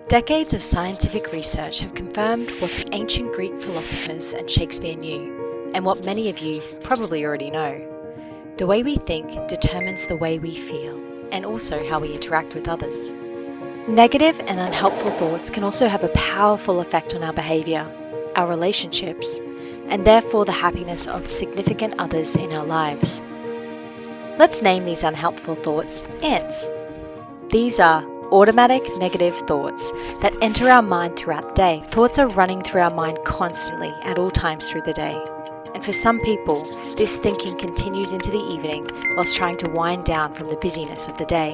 Decades of scientific research have confirmed what the ancient Greek philosophers and Shakespeare knew, and what many of you probably already know. The way we think determines the way we feel, and also how we interact with others. Negative and unhelpful thoughts can also have a powerful effect on our behaviour, our relationships, and therefore the happiness of significant others in our lives. Let's name these unhelpful thoughts ANTS. These are automatic negative thoughts that enter our mind throughout the day. Thoughts are running through our mind constantly at all times through the day. And for some people, this thinking continues into the evening whilst trying to wind down from the busyness of the day.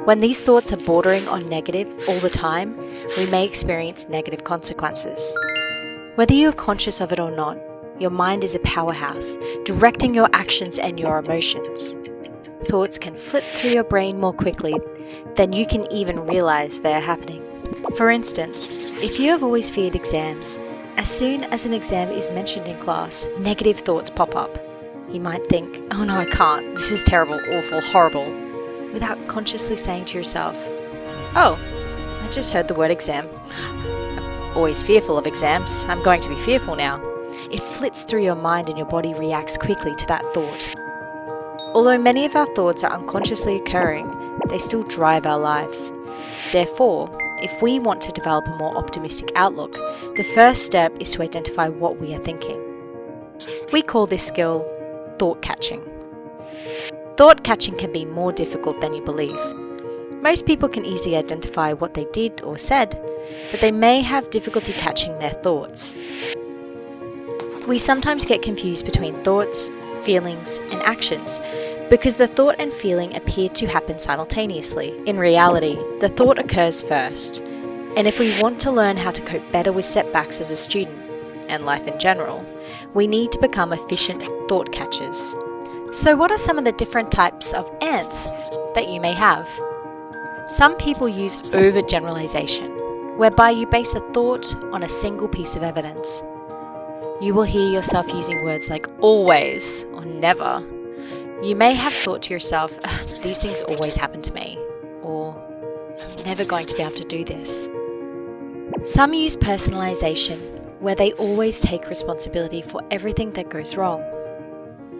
When these thoughts are bordering on negative all the time, we may experience negative consequences. Whether you are conscious of it or not, your mind is a powerhouse, directing your actions and your emotions. Thoughts can flip through your brain more quickly than you can even realize they are happening. For instance, if you have always feared exams, as soon as an exam is mentioned in class, negative thoughts pop up. You might think, "Oh no, I can't, this is terrible, awful, horrible," without consciously saying to yourself, "Oh, I just heard the word exam. I'm always fearful of exams, I'm going to be fearful now." It flits through your mind and your body reacts quickly to that thought. Although many of our thoughts are unconsciously occurring, they still drive our lives. Therefore, if we want to develop a more optimistic outlook, the first step is to identify what we are thinking. We call this skill thought catching. Thought catching can be more difficult than you believe. Most people can easily identify what they did or said, but they may have difficulty catching their thoughts. We sometimes get confused between thoughts, feelings, and actions because the thought and feeling appear to happen simultaneously. In reality, the thought occurs first, and if we want to learn how to cope better with setbacks as a student, and life in general, we need to become efficient thought catchers. So what are some of the different types of ANTS that you may have? Some people use overgeneralization, whereby you base a thought on a single piece of evidence. You will hear yourself using words like always or never. You may have thought to yourself, "These things always happen to me," or "I'm never going to be able to do this." Some use personalization, where they always take responsibility for everything that goes wrong.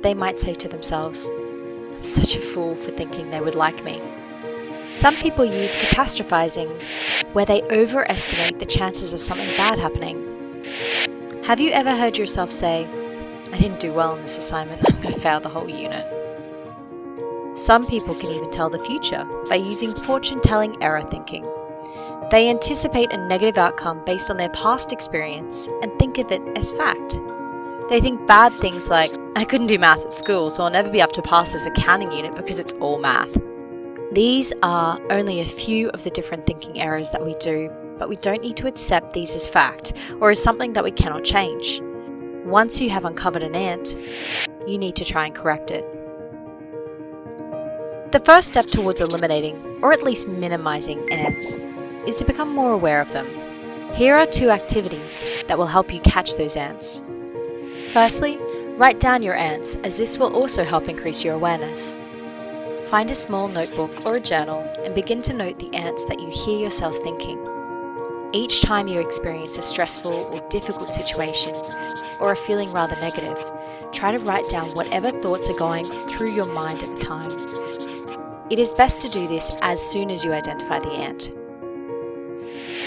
They might say to themselves, "I'm such a fool for thinking they would like me." Some people use catastrophizing, where they overestimate the chances of something bad happening. Have you ever heard yourself say, "I didn't do well in this assignment, I'm going to fail the whole unit"? Some people can even tell the future by using fortune-telling error thinking. They anticipate a negative outcome based on their past experience and think of it as fact. They think bad things like, "I couldn't do maths at school, so I'll never be able to pass this accounting unit because it's all math." These are only a few of the different thinking errors that we do, but we don't need to accept these as fact or as something that we cannot change. Once you have uncovered an ANT, you need to try and correct it. The first step towards eliminating, or at least minimizing ANTs, is to become more aware of them. Here are 2 activities that will help you catch those ANTs. Firstly, write down your ANTs, as this will also help increase your awareness. Find a small notebook or a journal and begin to note the ANTs that you hear yourself thinking. Each time you experience a stressful or difficult situation, or are feeling rather negative, try to write down whatever thoughts are going through your mind at the time. It is best to do this as soon as you identify the ANT.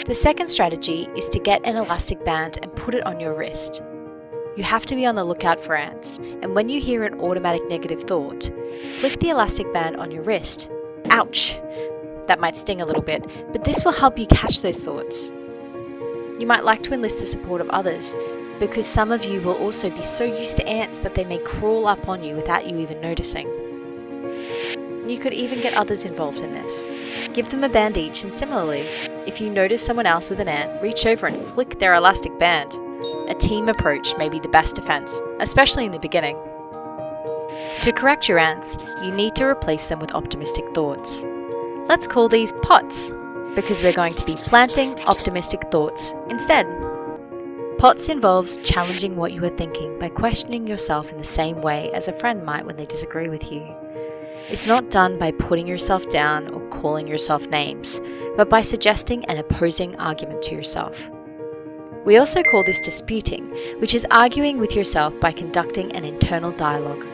The second strategy is to get an elastic band and put it on your wrist. You have to be on the lookout for ANTs, and when you hear an automatic negative thought, flick the elastic band on your wrist. Ouch! That might sting a little bit, but this will help you catch those thoughts. You might like to enlist the support of others, because some of you will also be so used to ANTs that they may crawl up on you without you even noticing. You could even get others involved in this. Give them a band each, and similarly, if you notice someone else with an ANT, reach over and flick their elastic band. A team approach may be the best defense, especially in the beginning. To correct your ANTs, you need to replace them with optimistic thoughts. Let's call these pots, because we're going to be planting optimistic thoughts instead. POTS involves challenging what you are thinking by questioning yourself in the same way as a friend might when they disagree with you. It's not done by putting yourself down or calling yourself names, but by suggesting an opposing argument to yourself. We also call this disputing, which is arguing with yourself by conducting an internal dialogue.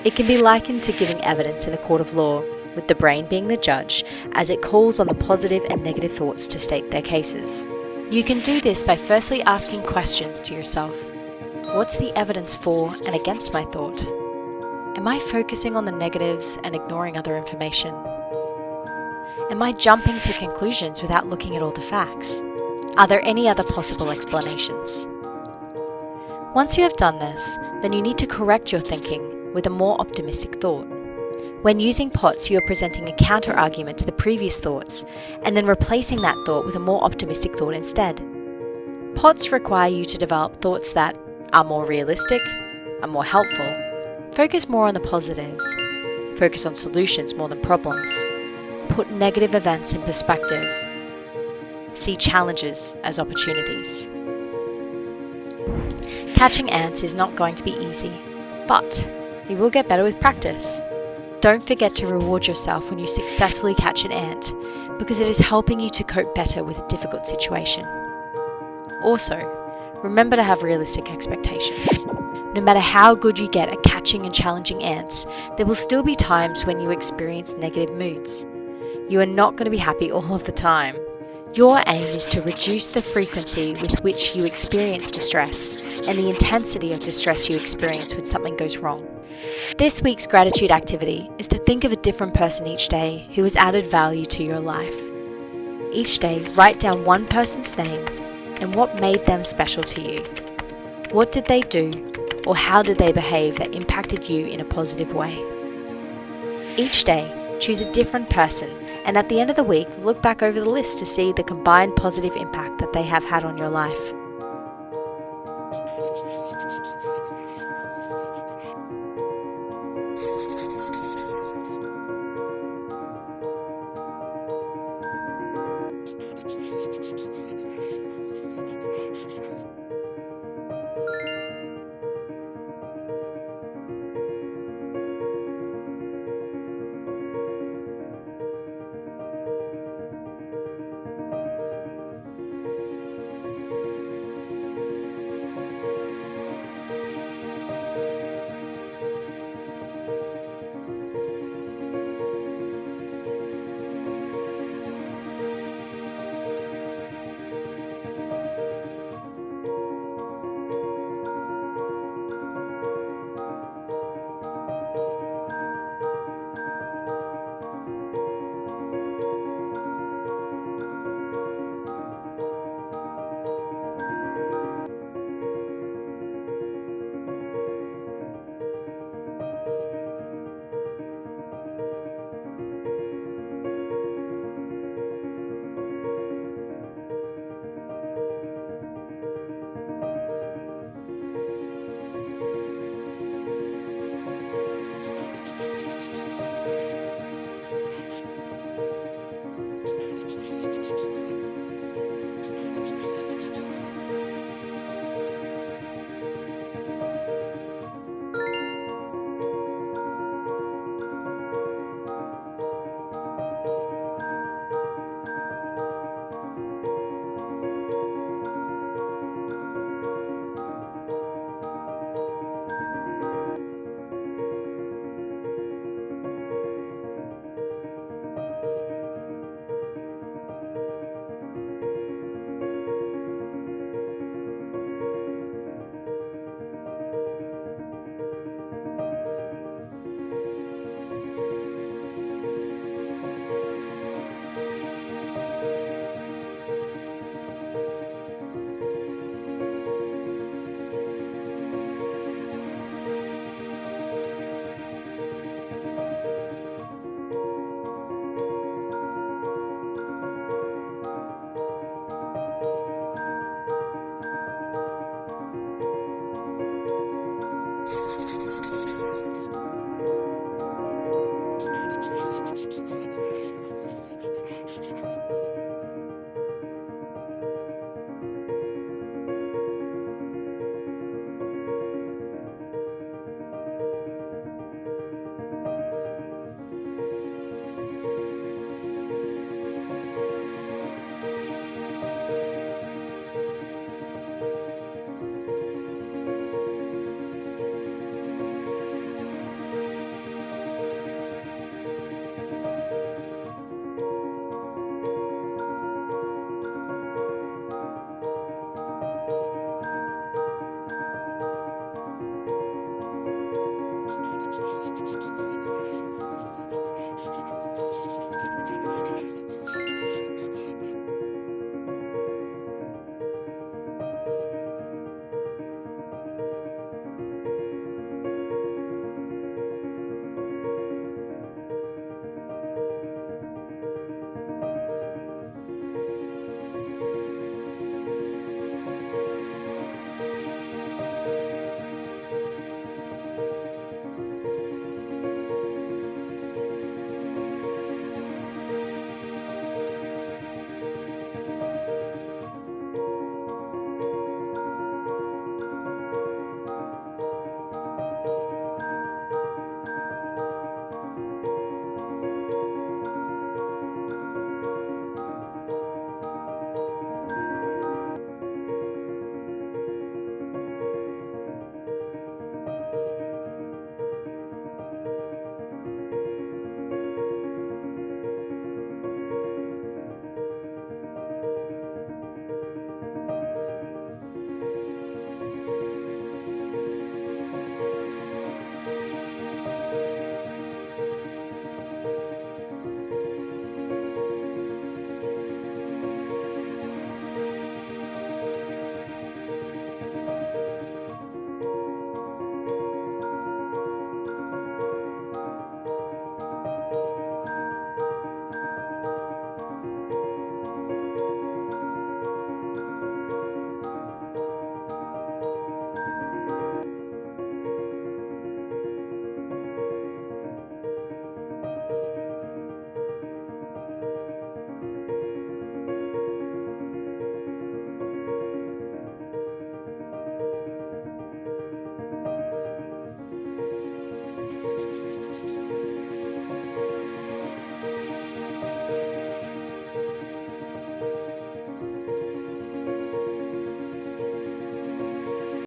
It can be likened to giving evidence in a court of law, with the brain being the judge, as it calls on the positive and negative thoughts to state their cases. You can do this by firstly asking questions to yourself. What's the evidence for and against my thought? Am I focusing on the negatives and ignoring other information? Am I jumping to conclusions without looking at all the facts? Are there any other possible explanations? Once you have done this, then you need to correct your thinking with a more optimistic thought. When using POTS, you are presenting a counter-argument to the previous thoughts, and then replacing that thought with a more optimistic thought instead. POTS require you to develop thoughts that are more realistic, are more helpful, focus more on the positives, focus on solutions more than problems, put negative events in perspective, see challenges as opportunities. Catching ants is not going to be easy, but you will get better with practice. Don't forget to reward yourself when you successfully catch an ant, because it is helping you to cope better with a difficult situation. Also, remember to have realistic expectations. No matter how good you get at catching and challenging ants, there will still be times when you experience negative moods. You are not going to be happy all of the time. Your aim is to reduce the frequency with which you experience distress and the intensity of distress you experience when something goes wrong. This week's gratitude activity is to think of a different person each day who has added value to your life. Each day, write down one person's name and what made them special to you. What did they do, or how did they behave that impacted you in a positive way? Each day, choose a different person, and at the end of the week, look back over the list to see the combined positive impact that they have had on your life.